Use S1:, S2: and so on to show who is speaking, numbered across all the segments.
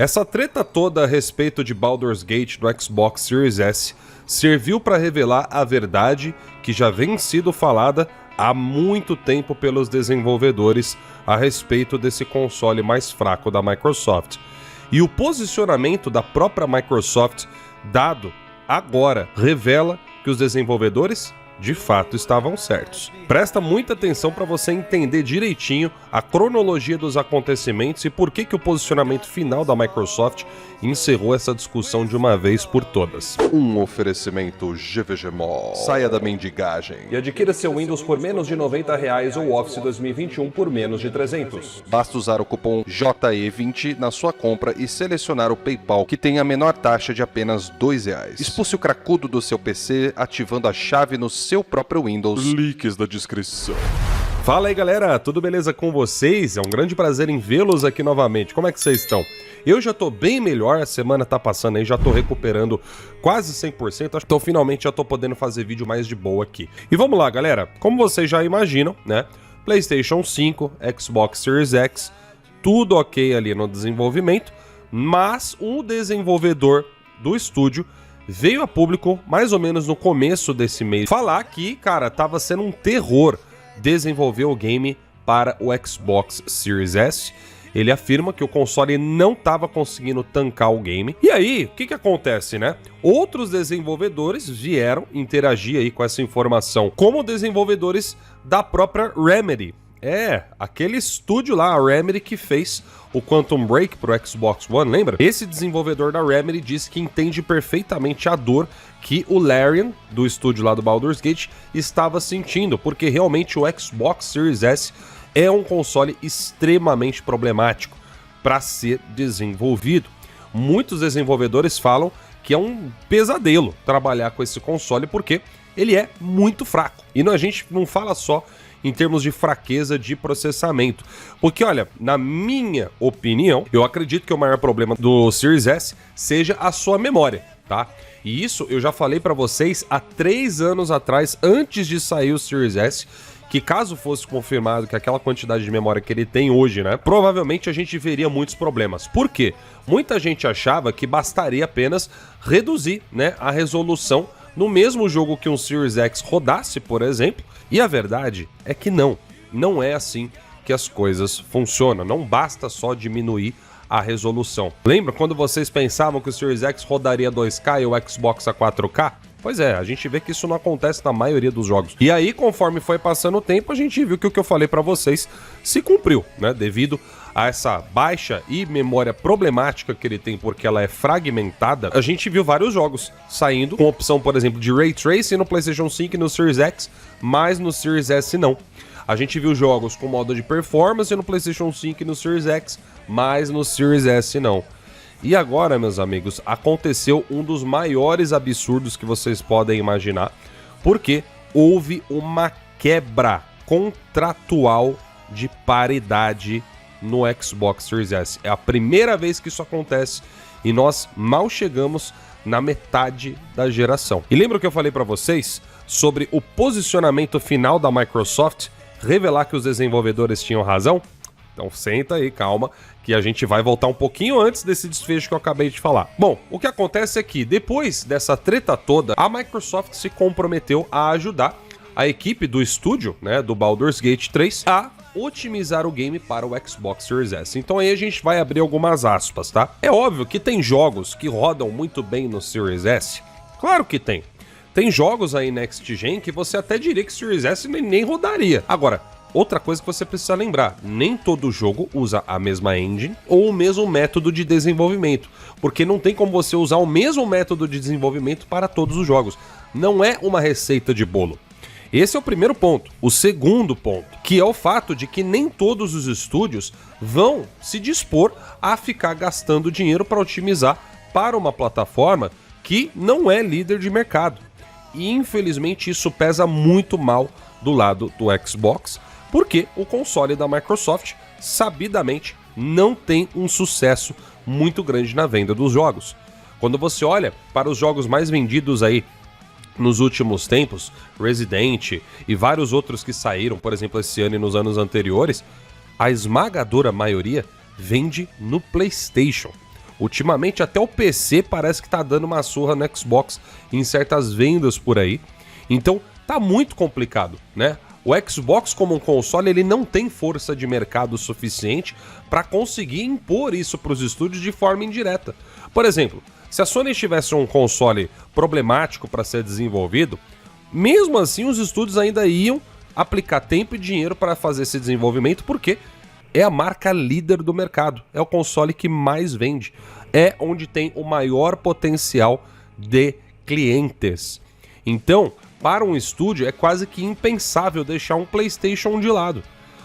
S1: Essa treta toda a respeito de Baldur's Gate no Xbox Series S serviu para revelar a verdade que já vem sido falada há muito tempo pelos desenvolvedores a respeito desse console mais fraco da Microsoft. E o posicionamento da própria Microsoft, dado agora, revela que os desenvolvedores de fato estavam certos. Presta muita atenção para você entender direitinho a cronologia dos acontecimentos e por que o posicionamento final da Microsoft encerrou essa discussão de uma vez por todas.
S2: Um oferecimento GVG Mall. Saia da mendigagem
S1: E adquira seu Windows por menos de R$90 ou Office 2021 por menos de 300.
S2: Basta usar o cupom JE20 na sua compra e selecionar o PayPal, que tem a menor taxa de apenas R$2. Expulse o cracudo do seu PC ativando a chave no seu próprio Windows. Links da descrição.
S1: Fala aí galera, tudo beleza com vocês? É um grande prazer em vê-los aqui novamente. Como é que vocês estão? Eu já tô bem melhor, a semana tá passando aí, já tô recuperando quase 100%, então finalmente já tô podendo fazer vídeo mais de boa aqui. E vamos lá galera, como vocês já imaginam, né? PlayStation 5, Xbox Series X, tudo ok ali no desenvolvimento, mas um desenvolvedor do estúdio veio a público mais ou menos no começo desse mês falar que, cara, tava sendo um terror desenvolver o game para o Xbox Series S. Ele afirma que o console não estava conseguindo tancar o game. E aí, o que acontece, né? Outros desenvolvedores vieram interagir aí com essa informação, como desenvolvedores da própria Remedy. Aquele estúdio lá, a Remedy, que fez o Quantum Break pro Xbox One, lembra? Esse desenvolvedor da Remedy disse que entende perfeitamente a dor que o Larian, do estúdio lá do Baldur's Gate, estava sentindo, porque realmente o Xbox Series S é um console extremamente problemático para ser desenvolvido. Muitos desenvolvedores falam que é um pesadelo trabalhar com esse console porque ele é muito fraco. E a gente não fala só em termos de fraqueza de processamento. Porque, olha, na minha opinião, eu acredito que o maior problema do Series S seja a sua memória, tá? E isso eu já falei pra vocês há 3 anos atrás, antes de sair o Series S, que caso fosse confirmado que aquela quantidade de memória que ele tem hoje, né, provavelmente a gente veria muitos problemas. Por quê? Muita gente achava que bastaria apenas reduzir, né, a resolução no mesmo jogo que um Series X rodasse, por exemplo, e a verdade é que não é assim que as coisas funcionam, não basta só diminuir a resolução. Lembra quando vocês pensavam que o Series X rodaria 2K e o Xbox a 4K? Pois é, a gente vê que isso não acontece na maioria dos jogos. E aí, conforme foi passando o tempo, a gente viu que o que eu falei pra vocês se cumpriu, né? Devido a essa baixa e memória problemática que ele tem porque ela é fragmentada, a gente viu vários jogos saindo com opção, por exemplo, de Ray Tracing no PlayStation 5 e no Series X, mas no Series S não. A gente viu jogos com modo de performance no PlayStation 5 e no Series X, mas no Series S não. E agora, meus amigos, aconteceu um dos maiores absurdos que vocês podem imaginar, porque houve uma quebra contratual de paridade no Xbox Series S. É a primeira vez que isso acontece e nós mal chegamos na metade da geração. E lembra que eu falei para vocês sobre o posicionamento final da Microsoft revelar que os desenvolvedores tinham razão? Então senta aí, calma, que a gente vai voltar um pouquinho antes desse desfecho que eu acabei de falar. Bom, o que acontece é que depois dessa treta toda, a Microsoft se comprometeu a ajudar a equipe do estúdio, né, do Baldur's Gate 3, a otimizar o game para o Xbox Series S. Então aí a gente vai abrir algumas aspas, tá? É óbvio que tem jogos que rodam muito bem no Series S. Claro que tem. Tem jogos aí Next Gen que você até diria que Series S nem rodaria. Agora, outra coisa que você precisa lembrar, nem todo jogo usa a mesma engine ou o mesmo método de desenvolvimento, porque não tem como você usar o mesmo método de desenvolvimento para todos os jogos. Não é uma receita de bolo. Esse é o primeiro ponto. O segundo ponto, que é o fato de que nem todos os estúdios vão se dispor a ficar gastando dinheiro para otimizar para uma plataforma que não é líder de mercado. E infelizmente isso pesa muito mal do lado do Xbox, porque o console da Microsoft, sabidamente, não tem um sucesso muito grande na venda dos jogos. Quando você olha para os jogos mais vendidos aí nos últimos tempos, Resident e vários outros que saíram, por exemplo, esse ano e nos anos anteriores, a esmagadora maioria vende no PlayStation. Ultimamente até o PC parece que tá dando uma surra no Xbox em certas vendas por aí. Então tá muito complicado, né? O Xbox como um console, ele não tem força de mercado suficiente para conseguir impor isso para os estúdios de forma indireta. Por exemplo, se a Sony tivesse um console problemático para ser desenvolvido, mesmo assim os estúdios ainda iam aplicar tempo e dinheiro para fazer esse desenvolvimento, porque é a marca líder do mercado, é o console que mais vende, é onde tem o maior potencial de clientes. Então, para um estúdio é quase que impensável deixar um PlayStation de lado.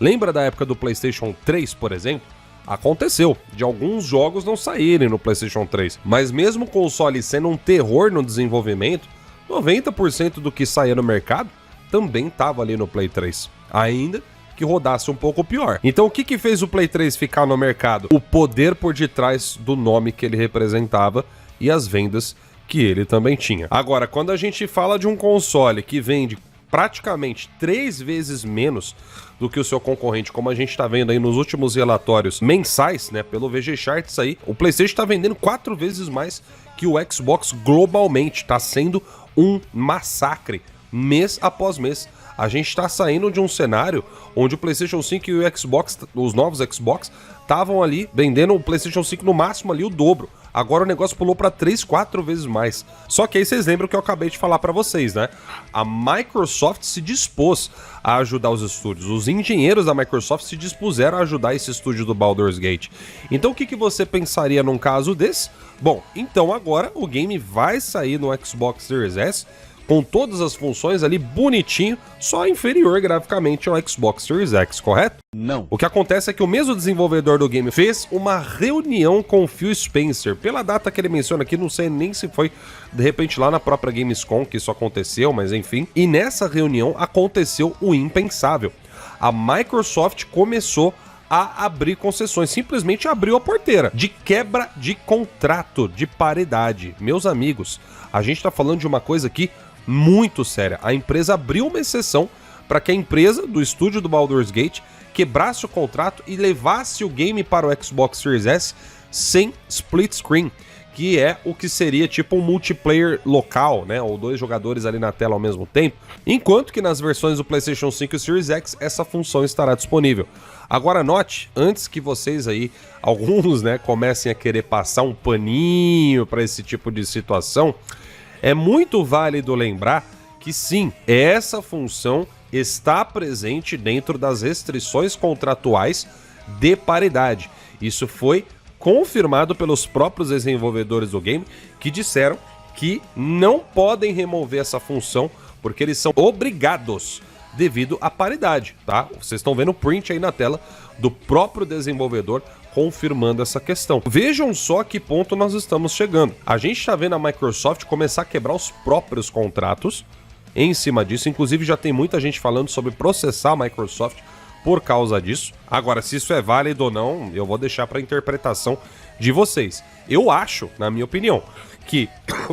S1: Lembra da época do PlayStation 3, por exemplo? Aconteceu de alguns jogos não saírem no PlayStation 3, mas mesmo o console sendo um terror no desenvolvimento, 90% do que saía no mercado também estava ali no Play 3, ainda que rodasse um pouco pior. Então o que fez o Play 3 ficar no mercado? O poder por detrás do nome que ele representava e as vendas que ele também tinha. Agora, quando a gente fala de um console que vende praticamente 3 vezes menos do que o seu concorrente, como a gente tá vendo aí nos últimos relatórios mensais, né, pelo VG Charts aí, o PlayStation tá vendendo 4 vezes mais que o Xbox globalmente, tá sendo um massacre, mês após mês. A gente tá saindo de um cenário onde o PlayStation 5 e o Xbox, os novos Xbox, estavam ali vendendo o PlayStation 5 no máximo ali o dobro. Agora o negócio pulou para 3, 4 vezes mais. Só que aí vocês lembram que eu acabei de falar para vocês, né? A Microsoft se dispôs a ajudar os estúdios. Os engenheiros da Microsoft se dispuseram a ajudar esse estúdio do Baldur's Gate. Então o que você pensaria num caso desse? Bom, então agora o game vai sair no Xbox Series S com todas as funções ali bonitinho, só inferior graficamente ao Xbox Series X, correto?
S3: Não.
S1: O que acontece é que o mesmo desenvolvedor do game fez uma reunião com o Phil Spencer. Pela data que ele menciona aqui, não sei nem se foi de repente lá na própria Gamescom que isso aconteceu, mas enfim. E nessa reunião aconteceu o impensável. A Microsoft começou a abrir concessões, simplesmente abriu a porteira de quebra de contrato, de paridade. Meus amigos, a gente tá falando de uma coisa aqui muito séria. A empresa abriu uma exceção para que a empresa do estúdio do Baldur's Gate quebrasse o contrato e levasse o game para o Xbox Series S sem split screen, que é o que seria tipo um multiplayer local, né, ou 2 jogadores ali na tela ao mesmo tempo, enquanto que nas versões do PlayStation 5 e Series X essa função estará disponível. Agora note, antes que vocês aí, alguns, né, comecem a querer passar um paninho para esse tipo de situação, é muito válido lembrar que sim, essa função está presente dentro das restrições contratuais de paridade. Isso foi confirmado pelos próprios desenvolvedores do game, que disseram que não podem remover essa função porque eles são obrigados devido à paridade, tá? Vocês estão vendo o print aí na tela do próprio desenvolvedor confirmando essa questão. Vejam só a que ponto nós estamos chegando. A gente está vendo a Microsoft começar a quebrar os próprios contratos em cima disso. Inclusive já tem muita gente falando sobre processar a Microsoft por causa disso. Agora, se isso é válido ou não, eu vou deixar para interpretação de vocês. Eu acho, na minha opinião, que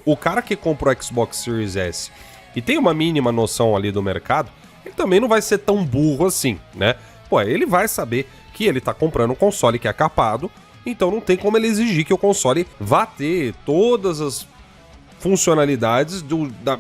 S1: o cara que compra o Xbox Series S e tem uma mínima noção ali do mercado, ele também não vai ser tão burro assim, né? Pô, ele vai saber que ele tá comprando um console que é capado, então não tem como ele exigir que o console vá ter todas as funcionalidades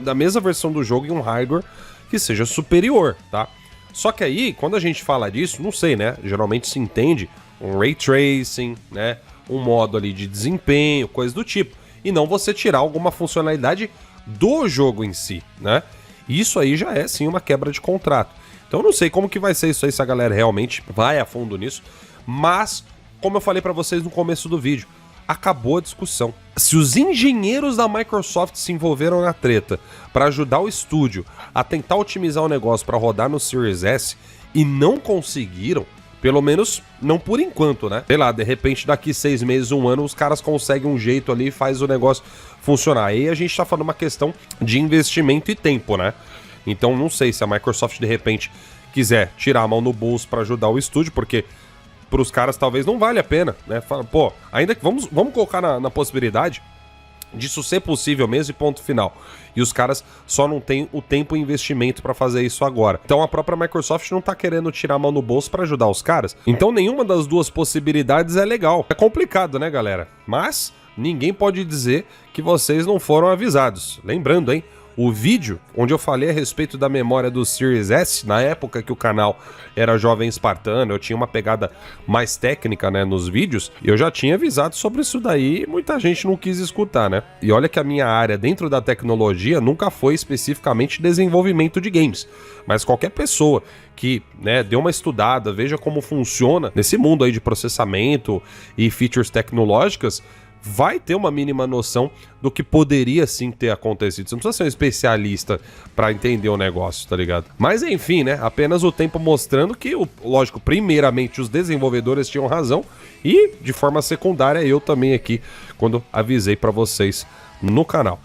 S1: da mesma versão do jogo em um hardware que seja superior, tá? Só que aí, quando a gente fala disso, não sei, né? Geralmente se entende um Ray Tracing, né? Um modo ali de desempenho, coisa do tipo. E não você tirar alguma funcionalidade do jogo em si, né? Isso aí já é, sim, uma quebra de contrato. Então eu não sei como que vai ser isso aí, se a galera realmente vai a fundo nisso. Mas, como eu falei pra vocês no começo do vídeo, acabou a discussão. Se os engenheiros da Microsoft se envolveram na treta para ajudar o estúdio a tentar otimizar o negócio para rodar no Series S e não conseguiram, pelo menos não por enquanto, né? Sei lá, de repente daqui 6 meses, 1 ano, os caras conseguem um jeito ali e faz o negócio funcionar. Aí a gente tá falando uma questão de investimento e tempo, né? Então não sei se a Microsoft de repente quiser tirar a mão no bolso para ajudar o estúdio, porque para os caras talvez não vale a pena, né? Fala, pô, ainda que vamos colocar na possibilidade disso ser possível mesmo e ponto final. E os caras só não têm o tempo e investimento para fazer isso agora. Então a própria Microsoft não tá querendo tirar a mão no bolso para ajudar os caras. Então nenhuma das duas possibilidades é legal. É complicado, né, galera? Mas ninguém pode dizer que vocês não foram avisados. Lembrando, hein? O vídeo onde eu falei a respeito da memória do Series S, na época que o canal era Jovem Espartano, eu tinha uma pegada mais técnica, né, nos vídeos, eu já tinha avisado sobre isso daí e muita gente não quis escutar, né? E olha que a minha área dentro da tecnologia nunca foi especificamente desenvolvimento de games, mas qualquer pessoa que, né, dê uma estudada, veja como funciona nesse mundo aí de processamento e features tecnológicas, vai ter uma mínima noção do que poderia sim ter acontecido. Você não precisa ser um especialista pra entender o negócio, tá ligado? Mas enfim, né? Apenas o tempo mostrando que, lógico, primeiramente os desenvolvedores tinham razão e, de forma secundária, eu também aqui, quando avisei pra vocês no canal.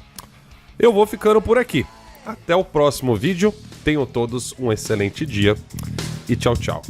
S1: Eu vou ficando por aqui. Até o próximo vídeo. Tenham todos um excelente dia e tchau, tchau.